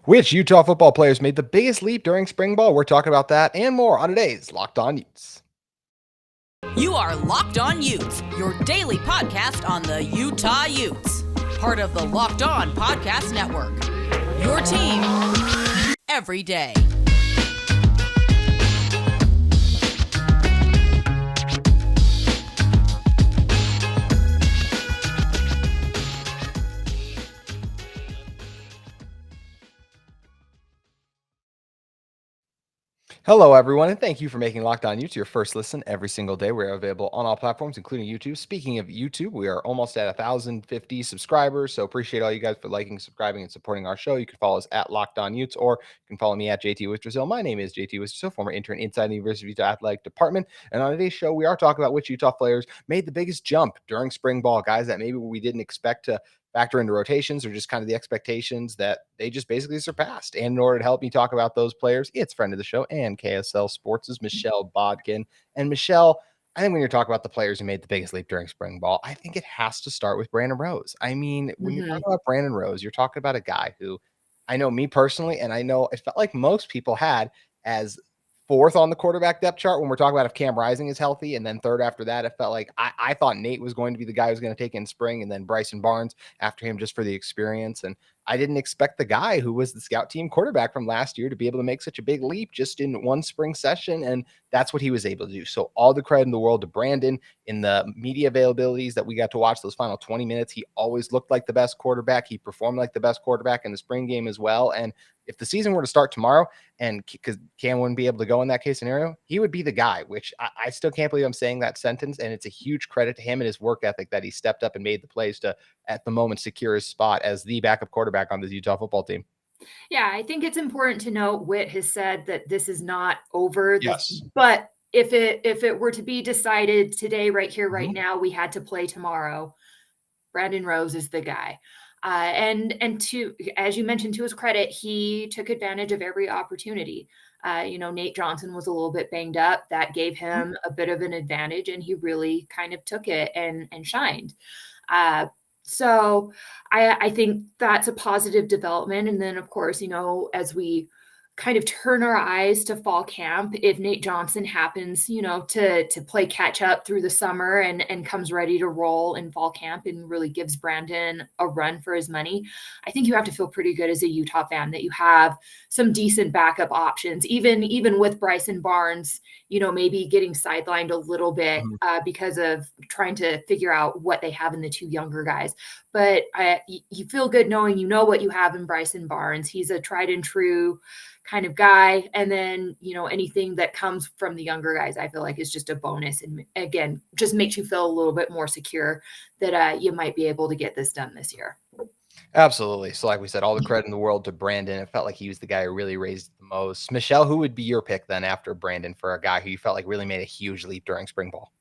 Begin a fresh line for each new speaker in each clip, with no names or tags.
Which Utah football players made the biggest leap during spring ball? We're talking about that and more on today's Locked On Utes.
You are Locked On Utes, your daily podcast on the Utah Utes. Part of the Locked On Podcast Network. Your team every day.
Hello, everyone, and thank you for making Locked On Utes your first listen every single day. We're available on all platforms, including YouTube. Speaking of YouTube, we are almost at 1,050 subscribers, so appreciate all you guys for liking, subscribing, and supporting our show. You can follow us at Locked On Utes, or you can follow me at JT Wistrcill. My name is JT Wistrcill, former intern inside the University of Utah Athletic Department, and on today's show, we are talking about which Utah players made the biggest jump during spring ball, guys that maybe we didn't expect to factor into rotations or just kind of the expectations that they just basically surpassed. And in order to help me talk about those players, it's friend of the show and KSL Sports' Michelle Bodkin. And Michelle, I think when you're talking about the players who made the biggest leap during spring ball, I think it has to start with Brandon Rose. I mean, when you're talking about Brandon Rose, you're talking about a guy who I know me personally, and I know it felt like most people had as fourth on the quarterback depth chart when we're talking about if Cam Rising is healthy, and then third after that, it felt like I thought Nate was going to be the guy who's going to take in spring, and then Bryson Barnes after him just for the experience. And I didn't expect the guy who was the scout team quarterback from last year to be able to make such a big leap just in one spring session, and that's what he was able to do. So all the credit in the world to Brandon. In the media availabilities that we got to watch those final 20 minutes, he always looked like the best quarterback. He performed like the best quarterback in the spring game as well. And if the season were to start tomorrow and because Cam wouldn't be able to go in that case scenario, he would be the guy, which I still can't believe I'm saying that sentence. And it's a huge credit to him and his work ethic that he stepped up and made the plays to, at the moment, secure his spot as the backup quarterback on this Utah football team.
Yeah, I think it's important to note Whit has said that this is not over.
Yes.
But if it were to be decided today, right here, right now, we had to play tomorrow, Brandon Rose is the guy. And to, as you mentioned, to his credit, he took advantage of every opportunity. Nate Johnson was a little bit banged up. That gave him a bit of an advantage, and he really kind of took it and shined. So I think that's a positive development. And then, of course, as we kind of turn our eyes to fall camp, if Nate Johnson happens, to play catch up through the summer and comes ready to roll in fall camp and really gives Brandon a run for his money, I think you have to feel pretty good as a Utah fan that you have some decent backup options, even with Bryson Barnes, maybe getting sidelined a little bit because of trying to figure out what they have in the two younger guys. But you feel good knowing what you have in Bryson Barnes. He's a tried and true kind of guy. And then, anything that comes from the younger guys, I feel like is just a bonus. And again, just makes you feel a little bit more secure that you might be able to get this done this year.
Absolutely. So like we said, all the credit in the world to Brandon. It felt like he was the guy who really raised the most. Michelle, who would be your pick then after Brandon for a guy who you felt like really made a huge leap during spring ball?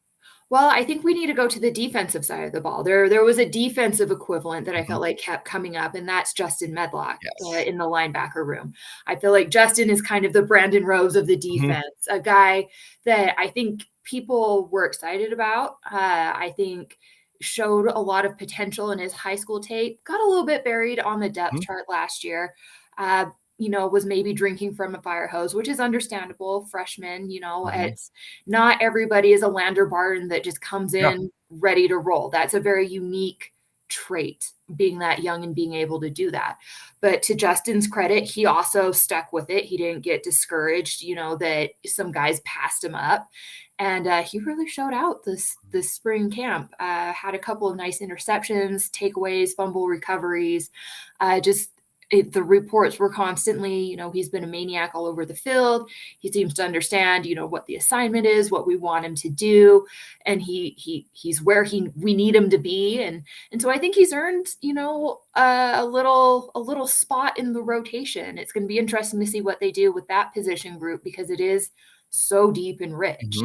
Well, I think we need to go to the defensive side of the ball. There was a defensive equivalent that I felt like kept coming up, and that's Justin Medlock in the linebacker room. I feel like Justin is kind of the Brandon Rose of the defense, a guy that I think people were excited about. I think showed a lot of potential in his high school tape, got a little bit buried on the depth chart last year. Was maybe drinking from a fire hose, which is understandable. Freshman, it's not everybody is a Lander Barton that just comes in ready to roll. That's a very unique trait, being that young and being able to do that. But to Justin's credit, he also stuck with it. He didn't get discouraged, that some guys passed him up. And he really showed out this spring camp. Had a couple of nice interceptions, takeaways, fumble recoveries, the reports were constantly, he's been a maniac all over the field. He seems to understand, what the assignment is, what we want him to do. And he's where we need him to be. And so I think he's earned, a little spot in the rotation. It's going to be interesting to see what they do with that position group because it is so deep and rich.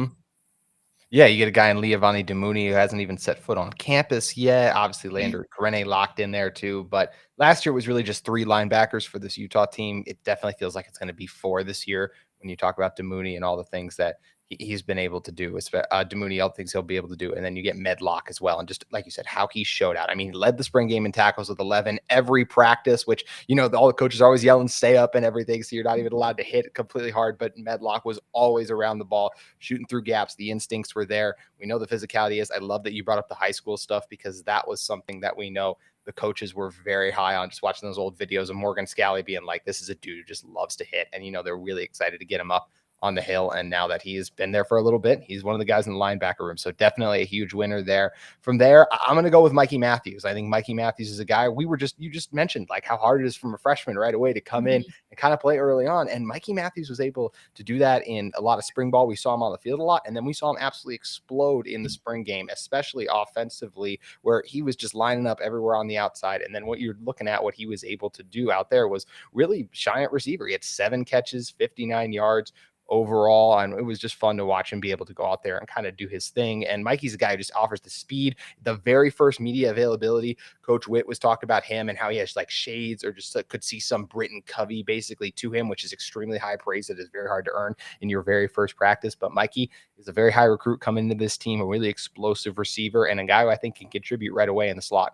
Yeah, you get a guy in Leavani Damuni who hasn't even set foot on campus yet. Obviously, Lander Corene locked in there too. But last year was really just 3 linebackers for this Utah team. It definitely feels like it's going to be 4 this year when you talk about Damuni and all the things that he's been able to do. Demuniel thinks he'll be able to do. And then you get Medlock as well. And just like you said, how he showed out. I mean, he led the spring game in tackles with 11 every practice, which, all the coaches are always yelling, stay up and everything. So you're not even allowed to hit completely hard. But Medlock was always around the ball, shooting through gaps. The instincts were there. We know the physicality is. I love that you brought up the high school stuff, because that was something that we know the coaches were very high on. Just watching those old videos of Morgan Scally being like, this is a dude who just loves to hit. And, they're really excited to get him up on the hill. And now that he's been there for a little bit, he's one of the guys in the linebacker room. So definitely a huge winner there. From there, I'm going to go with Mikey Matthews. I think Mikey Matthews is a guy you just mentioned like how hard it is from a freshman right away to come in and kind of play early on. And Mikey Matthews was able to do that in a lot of spring ball. We saw him on the field a lot. And then we saw him absolutely explode in the spring game, especially offensively, where he was just lining up everywhere on the outside. And then what you're looking at, what he was able to do out there was really giant receiver. He had 7 catches, 59 yards overall, and it was just fun to watch him be able to go out there and kind of do his thing. And Mikey's a guy who just offers the speed. The very first media availability, Coach Witt was talking about him and how he has like shades, or just could see some Britton Covey basically to him, which is extremely high praise that is very hard to earn in your very first practice. But Mikey is a very high recruit coming into this team, a really explosive receiver, and a guy who I think can contribute right away in the slot.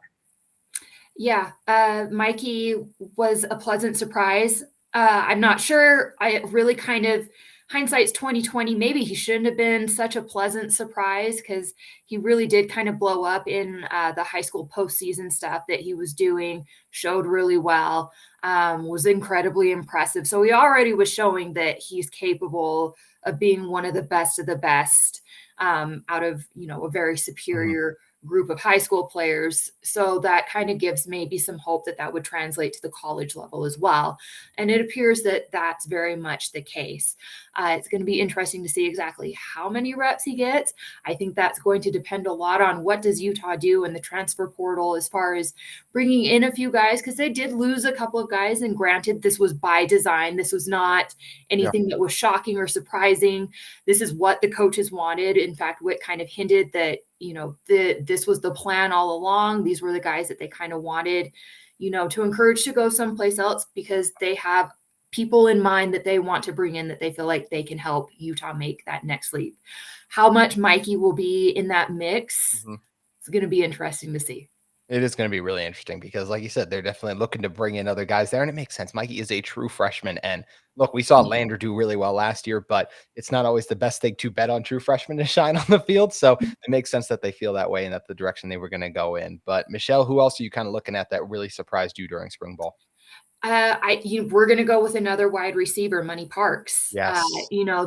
Yeah, Mikey was a pleasant surprise. I'm not sure. I really kind of, hindsight's 2020. Maybe he shouldn't have been such a pleasant surprise, because he really did kind of blow up in the high school postseason stuff that he was doing, showed really well, was incredibly impressive. So he already was showing that he's capable of being one of the best out of, a very superior group of high school players. So that kind of gives maybe some hope that that would translate to the college level as well. And it appears that that's very much the case. It's going to be interesting to see exactly how many reps he gets. I think that's going to depend a lot on what does Utah do in the transfer portal as far as bringing in a few guys, because they did lose a couple of guys. And granted, this was by design. This was not anything that was shocking or surprising. This is what the coaches wanted. In fact, Witt kind of hinted that, this was the plan all along. These were the guys that they kind of wanted, to encourage to go someplace else, because they have people in mind that they want to bring in that they feel like they can help Utah make that next leap. How much Mikey will be in that mix, it's going to be interesting to see.
It is going to be really interesting because, like you said, they're definitely looking to bring in other guys there, and it makes sense. Mikey is a true freshman, and look, we saw Lander do really well last year, but it's not always the best thing to bet on true freshmen to shine on the field. So it makes sense that they feel that way and that's the direction they were going to go in. But Michelle, who else are you kind of looking at that really surprised you during spring ball?
We're going to go with another wide receiver, Money Parks.
Yes.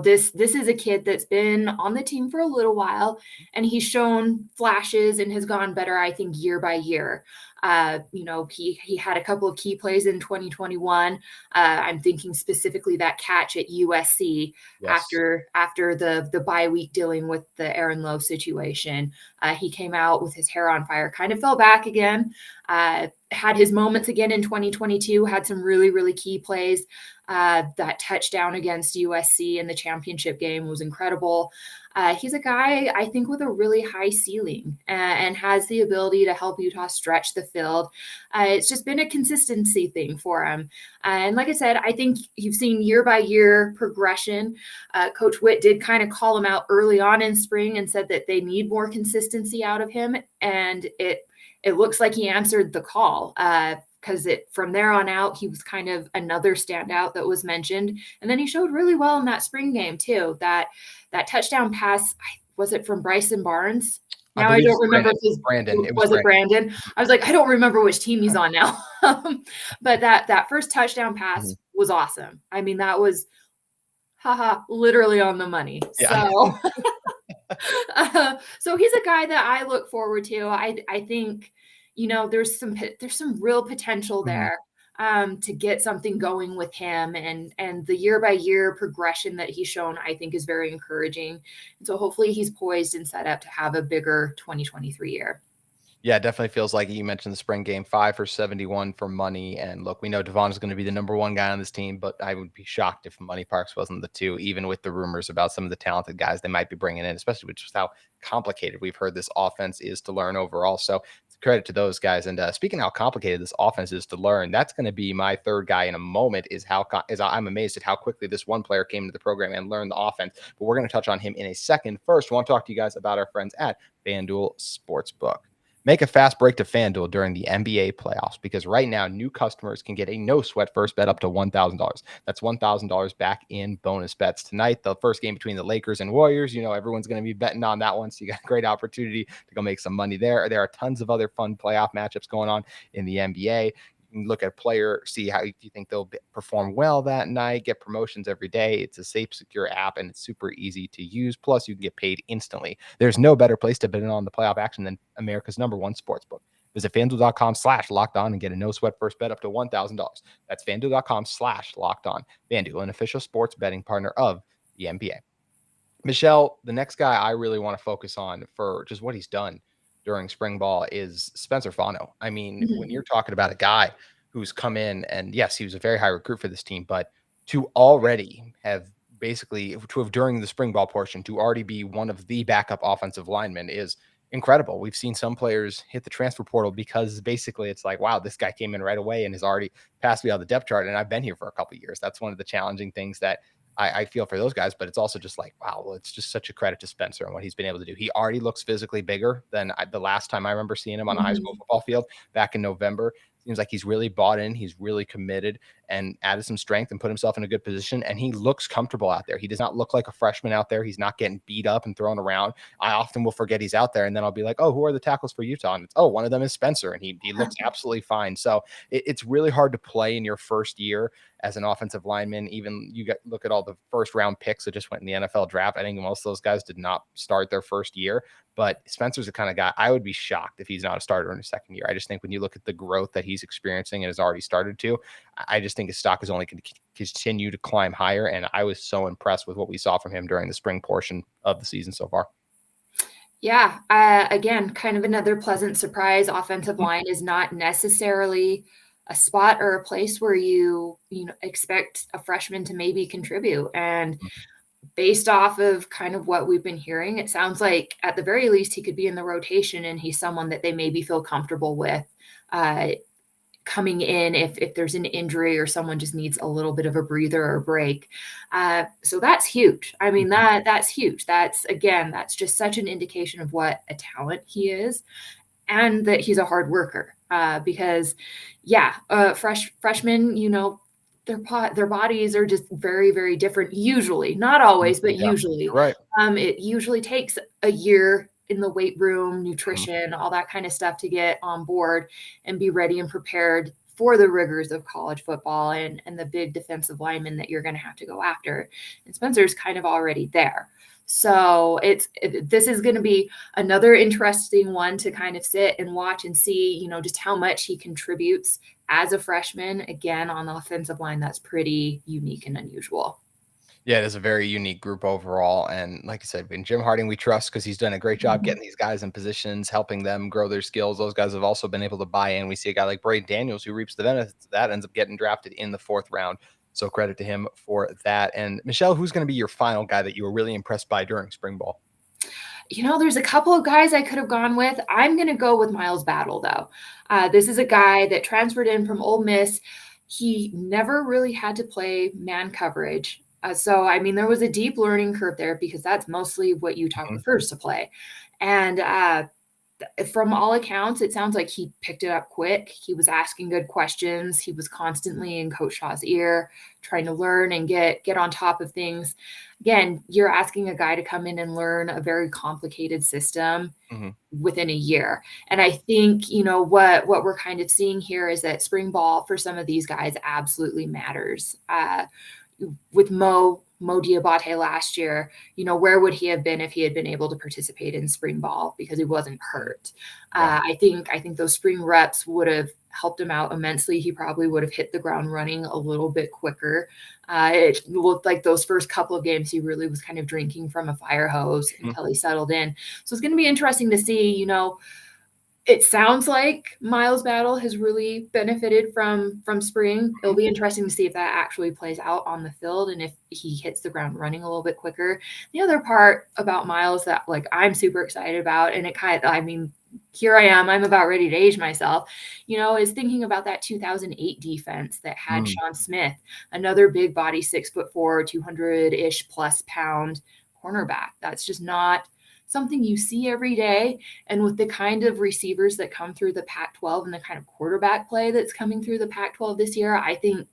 This is a kid that's been on the team for a little while, and he's shown flashes and has gone better, I think, year by year. He had a couple of key plays in 2021. I'm thinking specifically that catch at USC after the bye week dealing with the Aaron Lowe situation. He came out with his hair on fire, kind of fell back again, had his moments again in 2022, had some really, really key plays. That touchdown against USC in the championship game was incredible. He's a guy, I think, with a really high ceiling and has the ability to help Utah stretch the field. It's just been a consistency thing for him. And like I said, I think you've seen year by year progression. Coach Witt did kind of call him out early on in spring and said that they need more consistency out of him. And it looks like he answered the call. Because from there on out, he was kind of another standout that was mentioned. And then he showed really well in that spring game, too. That touchdown pass, was it from Bryson Barnes? Now I don't remember if it was Brandon. Was it Brandon? I was like, I don't remember which team he's on now. But that first touchdown pass was awesome. I mean, that was, literally on the money. Yeah. So he's a guy that I look forward to. I think, there's some real potential there to get something going with him, and the year by year progression that he's shown, I think, is very encouraging. And so hopefully he's poised and set up to have a bigger 2023 year.
Yeah, it definitely feels like you mentioned the spring game, 5 for 71 for Money. And look, we know Devon is going to be the number one guy on this team, but I would be shocked if Money Parks wasn't the 2, even with the rumors about some of the talented guys they might be bringing in, especially with just how complicated we've heard this offense is to learn overall. So it's credit to those guys. And speaking of how complicated this offense is to learn, that's going to be my third guy in a moment. I'm amazed at how quickly this one player came into the program and learned the offense. But we're going to touch on him in a second. First, I want to talk to you guys about our friends at FanDuel Sportsbook. Make a fast break to FanDuel during the NBA playoffs because right now new customers can get a no sweat first bet up to $1,000. That's $1,000 back in bonus bets tonight. The first game between the Lakers and Warriors, everyone's going to be betting on that one. So you got a great opportunity to go make some money there. There are tons of other fun playoff matchups going on in the NBA. You can look at a player, see how you think they'll perform well that night, get promotions every day. It's a safe, secure app, and it's super easy to use. Plus, you can get paid instantly. There's no better place to bet on the playoff action than America's #1 sportsbook. Visit FanDuel.com/lockedon and get a no sweat first bet up to $1,000. That's FanDuel.com/lockedon. FanDuel, an official sports betting partner of the NBA. Michelle, the next guy I really want to focus on for just what he's done during spring ball is Spencer Fano. I mean, when you're talking about a guy who's come in and yes, he was a very high recruit for this team, but to already have during the spring ball portion to already be one of the backup offensive linemen is incredible. We've seen some players hit the transfer portal because basically it's like, wow, this guy came in right away and has already passed me on the depth chart. And I've been here for a couple of years. That's one of the challenging things that I feel for those guys, but it's also just like, wow, well, it's just such a credit to Spencer and what he's been able to do. He already looks physically bigger than the last time I remember seeing him on a high school football field back in November. Seems like he's really bought in. He's really committed and added some strength and put himself in a good position. And he looks comfortable out there. He does not look like a freshman out there. He's not getting beat up and thrown around. I often will forget he's out there. And then I'll be like, oh, who are the tackles for Utah? And it's, oh, one of them is Spencer. And he looks absolutely fine. So it's really hard to play in your first year as an offensive lineman. Even look at all the first round picks that just went in the NFL draft. I think most of those guys did not start their first year. But Spencer's the kind of guy I would be shocked if he's not a starter in his second year. I just think when you look at the growth that he's experiencing and has already started to, I just think his stock is only going to continue to climb higher. And I was so impressed with what we saw from him during the spring portion of the season so far.
Yeah. Again, kind of another pleasant surprise. Offensive line is not necessarily a spot or a place where you expect a freshman to maybe contribute. And based off of kind of what we've been hearing, it sounds like at the very least he could be in the rotation and he's someone that they maybe feel comfortable with coming in if there's an injury or someone just needs a little bit of a breather or break. So that's huge. I mean, that's huge. That's just such an indication of what a talent he is and that he's a hard worker. Because freshmen, their bodies are just very, very different. Usually, not always, but usually,
right.
It usually takes a year in the weight room, nutrition, all that kind of stuff to get on board and be ready and prepared for the rigors of college football and the big defensive linemen that you're going to have to go after. And Spencer's kind of already there. So this is going to be another interesting one to kind of sit and watch and see, just how much he contributes as a freshman, again, on the offensive line. That's pretty unique and unusual.
Yeah, it is a very unique group overall. And like I said, in Jim Harding, we trust because he's done a great job getting these guys in positions, helping them grow their skills. Those guys have also been able to buy in. We see a guy like Braden Daniels who reaps the benefits of that, ends up getting drafted in the 4th round. So credit to him for that. And Michelle, who's going to be your final guy that you were really impressed by during spring ball?
There's a couple of guys I could have gone with. I'm going to go with Miles Battle, though. This is a guy that transferred in from Ole Miss. He never really had to play man coverage. So, there was a deep learning curve there because that's mostly what Utah prefers to play. And from all accounts, it sounds like he picked it up quick. He was asking good questions. He was constantly in Coach Shaw's ear, trying to learn and get on top of things. Again, you're asking a guy to come in and learn a very complicated system within a year. And I think, what we're kind of seeing here is that spring ball for some of these guys absolutely matters. With Mo Diabate last year, where would he have been if he had been able to participate in spring ball because he wasn't hurt? I think those spring reps would have helped him out immensely. He probably would have hit the ground running a little bit quicker. It looked like those first couple of games, he really was kind of drinking from a fire hose until he settled in. So it's going to be interesting to see, it sounds like Miles Battle has really benefited from spring. It'll be interesting to see if that actually plays out on the field and if he hits the ground running a little bit quicker. The other part about Miles that I'm super excited about, and here I am, I'm about ready to age myself, is thinking about that 2008 defense that had Sean Smith, another big body, 6'4", 200-ish plus pound cornerback. That's just not something you see every day. And with the kind of receivers that come through the Pac-12 and the kind of quarterback play that's coming through the Pac-12 this year, I think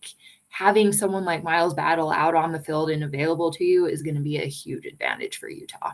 having someone like Miles Battle out on the field and available to you is going to be a huge advantage for Utah.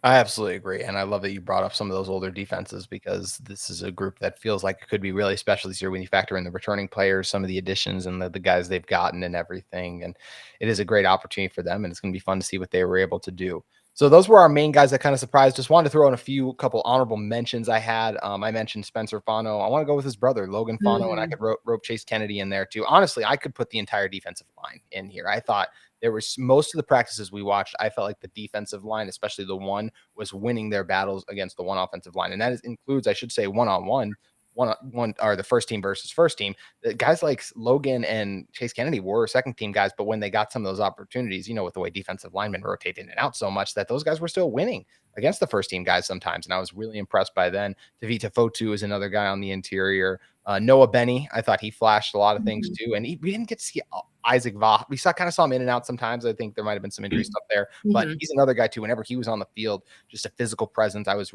I absolutely agree. And I love that you brought up some of those older defenses, because this is a group that feels like it could be really special this year when you factor in the returning players, some of the additions, and the guys they've gotten and everything. And it is a great opportunity for them. And it's going to be fun to see what they were able to do. So those were our main guys that kind of surprised. Just wanted to throw in couple honorable mentions I had. I mentioned Spencer Fano. I want to go with his brother, Logan Fano, and I could rope Chase Kennedy in there too. Honestly, I could put the entire defensive line in here. I thought there was most of the practices we watched, I felt like the defensive line, especially the one, was winning their battles against the one offensive line. And that includes, I should say, one-on-one, or the first team versus first team. The guys like Logan and Chase Kennedy were second team guys, but when they got some of those opportunities, with the way defensive linemen rotate in and out so much, that those guys were still winning against the first team guys sometimes. And I was really impressed by then. Tavita Fotu is another guy on the interior. Noah Benny, I thought he flashed a lot of things too. And we didn't get to see Isaac Vaugh. We kind of saw him in and out sometimes. I think there might have been some injury stuff there, but he's another guy too. Whenever he was on the field, just a physical presence. I was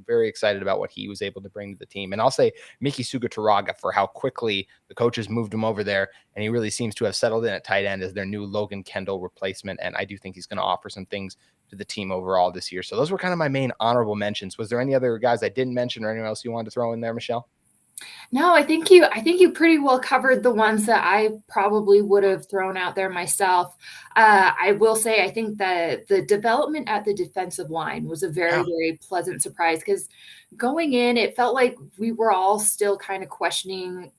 very excited about what he was able to bring to the team. And I'll say Miki Sugataraga for how quickly the coaches moved him over there. And he really seems to have settled in at tight end as their new Logan Kendall replacement. And I do think he's going to offer some things to the team overall this year. So those were kind of my main honorable mentions. Was there any other guys I didn't mention or anyone else you wanted to throw in there, Michelle?
No, I think you pretty well covered the ones that I probably would have thrown out there myself. I will say, I think that the development at the defensive line was a very, very pleasant surprise, because going in, it felt like we were all still kind of questioning,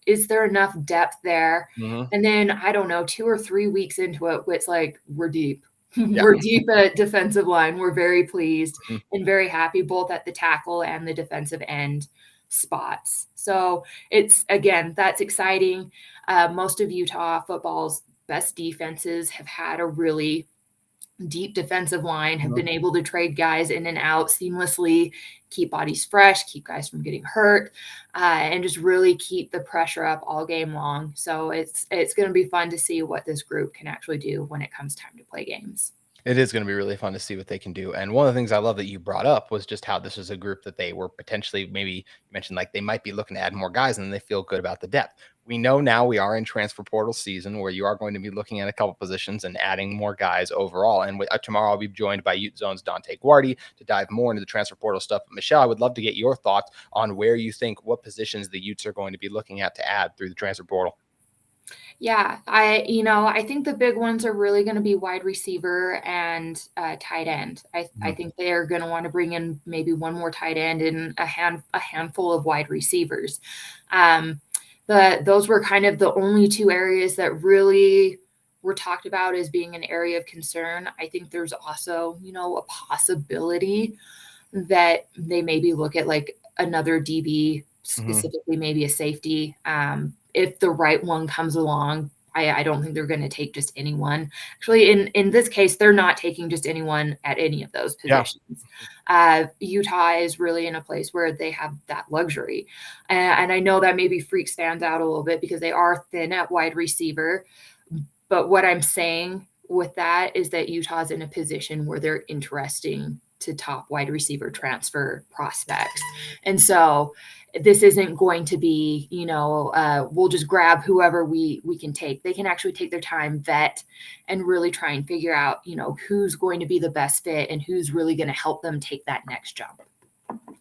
is there enough depth there? And then, I don't know, 2 or 3 weeks into it, it's like, we're deep. We're deep at defensive line. We're very pleased and very happy, both at the tackle and the defensive end spots. So that's exciting. Most of Utah football's best defenses have had a really deep defensive line, have been able to trade guys in and out seamlessly, keep bodies fresh, keep guys from getting hurt, and just really keep the pressure up all game long. So it's going to be fun to see what this group can actually do when it comes time to play games.
It is going to be really fun to see what they can do. And one of the things I love that you brought up was just how this is a group that they were potentially, maybe you mentioned, like they might be looking to add more guys and they feel good about the depth. We know now we are in transfer portal season where you are going to be looking at a couple positions and adding more guys overall. And tomorrow I'll be joined by Ute Zone's Dante Guardi to dive more into the transfer portal stuff. But Michelle, I would love to get your thoughts on where you think what positions the Utes are going to be looking at to add through the transfer portal.
Yeah, I think the big ones are really going to be wide receiver and tight end. I think they are going to want to bring in maybe one more tight end and a handful of wide receivers. Those were kind of the only two areas that really were talked about as being an area of concern. I think there's also, a possibility that they maybe look at like another DB, specifically maybe a safety. If the right one comes along, I don't think they're going to take just anyone. Actually, in this case, they're not taking just anyone at any of those positions. Utah is really in a place where they have that luxury. And I know that maybe freaks fans out a little bit because they are thin at wide receiver. But what I'm saying with that is that Utah's in a position where they're interesting to top wide receiver transfer prospects. And so this isn't going to be, we'll just grab whoever we can take. They can actually take their time, vet, and really try and figure out, who's going to be the best fit and who's really going to help them take that next jump.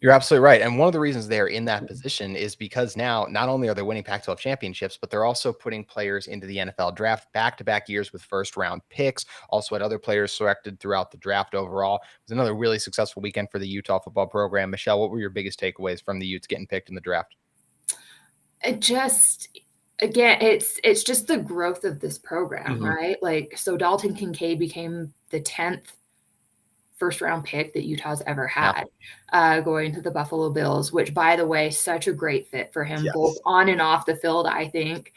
You're absolutely right. And one of the reasons they're in that position is because now not only are they winning Pac-12 championships, but they're also putting players into the NFL draft back-to-back years with first-round picks. Also had other players selected throughout the draft overall. It was another really successful weekend for the Utah football program. Michelle, what were your biggest takeaways from the Utes getting picked in the draft?
It's just the growth of this program, right? Like, so Dalton Kincaid became the 10th first-round pick that Utah's ever had, going to the Buffalo Bills, which, by the way, such a great fit for him, both on and off the field, I think.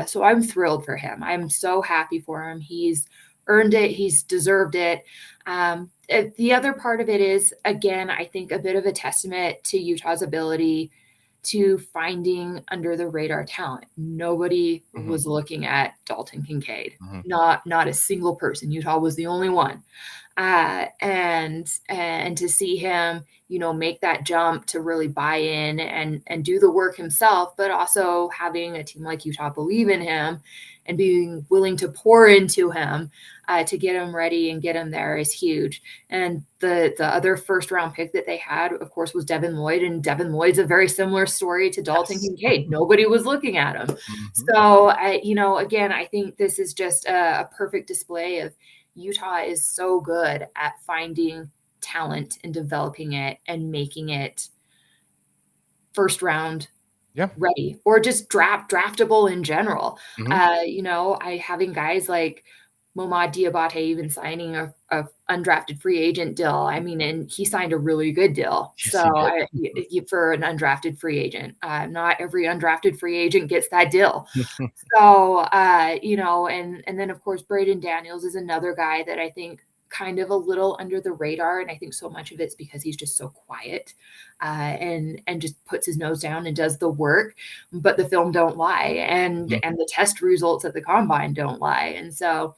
So I'm thrilled for him. I'm so happy for him. He's earned it. He's deserved it. The other part of it is, again, I think a bit of a testament to Utah's ability to finding under the radar talent. Nobody was looking at Dalton Kincaid. Not a single person. Utah was the only one. And to see him, make that jump to really buy in and do the work himself, but also having a team like Utah believe in him and being willing to pour into him to get him ready and get him there is huge. And the other first round pick that they had, of course, was Devin Lloyd, and Devin Lloyd's a very similar story to Dalton Kincaid. Nobody was looking at him. So, again, I think this is just a perfect display of Utah is so good at finding talent and developing it and making it first round ready, or just draftable in general. Having guys like Momad Diabate even signing a undrafted free agent deal. I mean, and he signed a really good deal.
Yes,
for an undrafted free agent, not every undrafted free agent gets that deal. So, and then of course, Braden Daniels is another guy that I think kind of a little under the radar. And I think so much of it's because he's just so quiet and just puts his nose down and does the work, but the film don't lie. And the test results at the combine don't lie. And so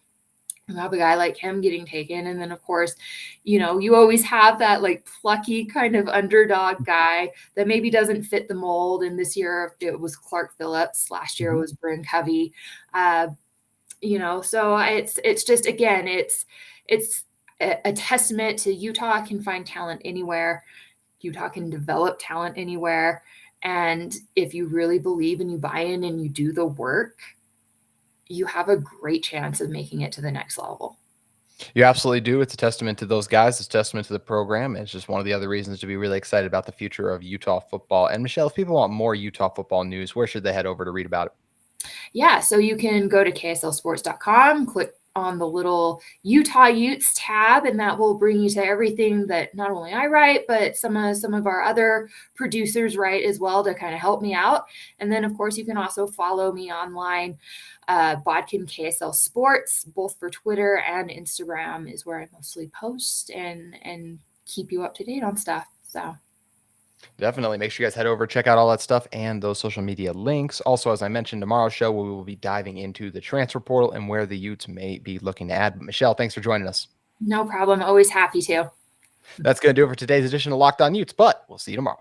you have a guy like him getting taken. And then of course, you always have that like plucky kind of underdog guy that maybe doesn't fit the mold. And this year it was Clark Phillips. Last year it was Bryn Covey. So it's just, again, it's a testament to Utah can find talent anywhere. Utah can develop talent anywhere. And if you really believe and you buy in and you do the work, you have a great chance of making it to the next level.
You absolutely do. It's a testament to those guys. It's a testament to the program. It's just one of the other reasons to be really excited about the future of Utah football. And Michelle, if people want more Utah football news, where should they head over to read about it?
Yeah, so you can go to kslsports.com, click on the little Utah Utes tab, and that will bring you to everything that not only I write, but some of our other producers write as well to kind of help me out. And then, of course, you can also follow me online. Bodkin KSL Sports, both for Twitter and Instagram, is where I mostly post and keep you up to date on stuff. So
definitely make sure you guys head over, check out all that stuff and those social media links. Also, as I mentioned, tomorrow's show, we will be diving into the transfer portal and where the Utes may be looking to add. But Michelle, thanks for joining us.
No problem. Always happy to.
That's going to do it for today's edition of Locked On Utes, but we'll see you tomorrow.